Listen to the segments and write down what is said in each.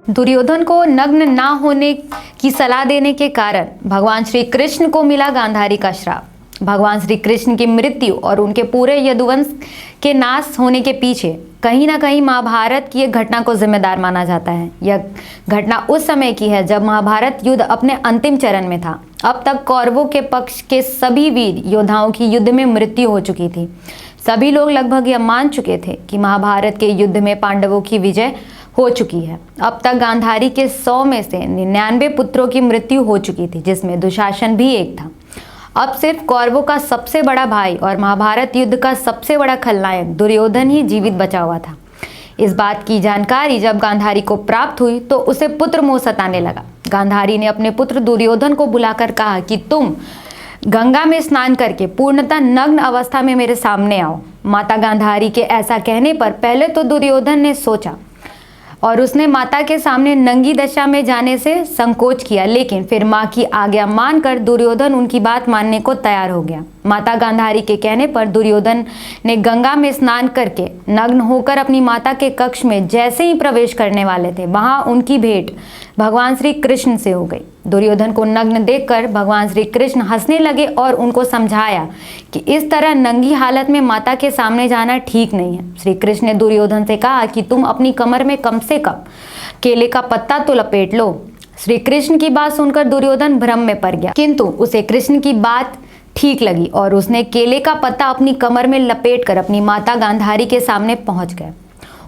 दुर्योधन को नग्न ना होने की सलाह देने के कारण भगवान श्री कृष्ण को मिला गांधारी का श्राप। भगवान श्री कृष्ण की मृत्यु और उनके पूरे यदुवंश के नाश होने के पीछे कहीं ना कहीं महाभारत की एक घटना को जिम्मेदार माना जाता है। यह घटना उस समय की है जब महाभारत युद्ध अपने अंतिम चरण में था। अब तक कौरवों के पक्ष के सभी वीर योद्धाओं की युद्ध में मृत्यु हो चुकी थी। सभी लोग लगभग यह मान चुके थे कि महाभारत के युद्ध में पांडवों की विजय हो चुकी है। अब तक गांधारी के 100 में से 99 पुत्रों की मृत्यु हो चुकी थी, जिसमें दुशासन भी एक था। अब सिर्फ कौरवों का सबसे बड़ा भाई और महाभारत युद्ध का सबसे बड़ा खलनायक दुर्योधन ही जीवित बचा हुआ था। इस बात की जानकारी जब गांधारी को प्राप्त हुई तो उसे पुत्र मोह सताने लगा। गांधारी ने अपने पुत्र दुर्योधन को बुलाकर कहा कि तुम गंगा में स्नान करके पूर्णतः नग्न अवस्था में मेरे सामने आओ। माता गांधारी के ऐसा कहने पर पहले तो दुर्योधन ने सोचा और उसने माता के सामने नंगी दशा में जाने से संकोच किया, लेकिन फिर माँ की आज्ञा मानकर दुर्योधन उनकी बात मानने को तैयार हो गया। माता गांधारी के कहने पर दुर्योधन ने गंगा में स्नान करके नग्न होकर अपनी माता के कक्ष में जैसे ही प्रवेश करने वाले थे, वहां उनकी भेंट भगवान श्री कृष्ण से हो गई। दुर्योधन को नग्न देखकर भगवान श्री कृष्ण हंसने लगे और उनको समझाया कि इस तरह नंगी हालत में माता के सामने जाना ठीक नहीं है। श्री कृष्ण ने दुर्योधन से कहा कि तुम अपनी कमर में कम से कम केले का पत्ता तो लपेट लो। श्री कृष्ण की बात सुनकर दुर्योधन भ्रम में पड़ गया, किंतु उसे कृष्ण की बात ठीक लगी और उसने केले का पत्ता अपनी कमर में लपेटकर अपनी माता गांधारी के सामने पहुंच गए।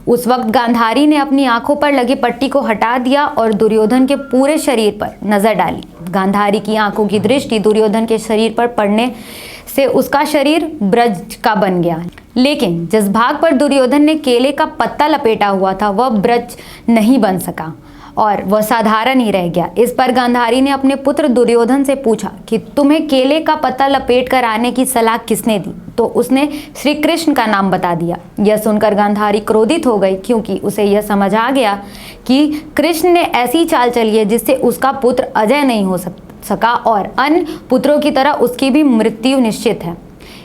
उस वक्त गांधारी ने अपनी आंखों पर लगी पट्टी को हटा दिया और दुर्योधन के पूरे शरीर पर नजर डाली। गांधारी की आंखों की दृष्टि दुर्योधन के शरीर पर पड़ने से उसका शरीर ब्रज का बन गया, लेकिन जिस भाग पर दुर्योधन ने केले का पत्ता लपेटा हुआ था वह ब्रज नहीं बन सका और वह साधारण ही रह गया। इस पर गांधारी ने अपने पुत्र दुर्योधन से पूछा कि तुम्हें केले का पत्ता लपेट कर आने की सलाह किसने दी? तो उसने श्री कृष्ण का नाम बता दिया। यह सुनकर गांधारी क्रोधित हो गई, क्योंकि उसे यह समझ आ गया कि कृष्ण ने ऐसी चाल चली है जिससे उसका पुत्र अजय नहीं हो सका और अन्य पुत्रों की तरह उसकी भी मृत्यु निश्चित है।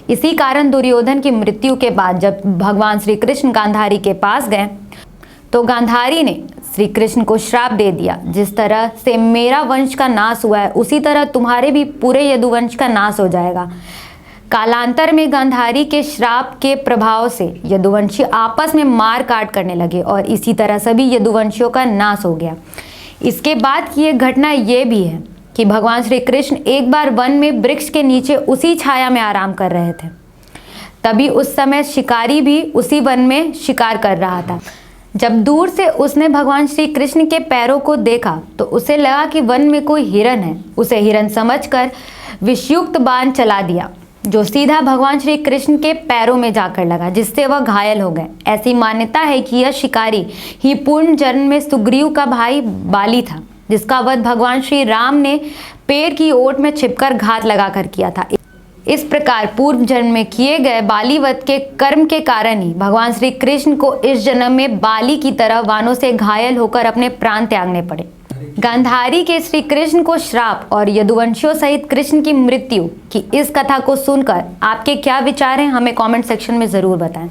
इसी कारण दुर्योधन की मृत्यु के बाद जब भगवान श्री कृष्ण गांधारी के पास गए तो गांधारी ने श्री कृष्ण को श्राप दे दिया, जिस तरह से मेरा वंश का नाश हुआ है उसी तरह तुम्हारे भी पूरे यदुवंश का नाश हो जाएगा। कालांतर में गांधारी के श्राप के प्रभाव से यदुवंशी आपस में मार काट करने लगे और इसी तरह सभी यदुवंशियों का नाश हो गया। इसके बाद की एक घटना ये भी है कि भगवान श्री कृष्ण एक बार वन में वृक्ष के नीचे उसी छाया में आराम कर रहे थे। तभी उस समय शिकारी भी उसी वन में शिकार कर रहा था। जब दूर से उसने भगवान श्री कृष्ण के पैरों को देखा तो उसे लगा कि वन में कोई हिरन है। उसे हिरन समझकर विषयुक्त बाण चला दिया, जो सीधा भगवान श्री कृष्ण के पैरों में जाकर लगा, जिससे वह घायल हो गए। ऐसी मान्यता है कि यह शिकारी ही पूर्ण जन्म में सुग्रीव का भाई बाली था, जिसका वध भगवान श्री राम ने पेड़ की ओट में छिपकर घात लगाकर किया था। इस प्रकार पूर्व जन्म में किए गए बालीवध के कर्म के कारण ही भगवान श्री कृष्ण को इस जन्म में बाली की तरह वानों से घायल होकर अपने प्राण त्यागने पड़े। गांधारी के श्री कृष्ण को श्राप और यदुवंशियों सहित कृष्ण की मृत्यु की इस कथा को सुनकर आपके क्या विचार हैं, हमें कमेंट सेक्शन में जरूर बताएं।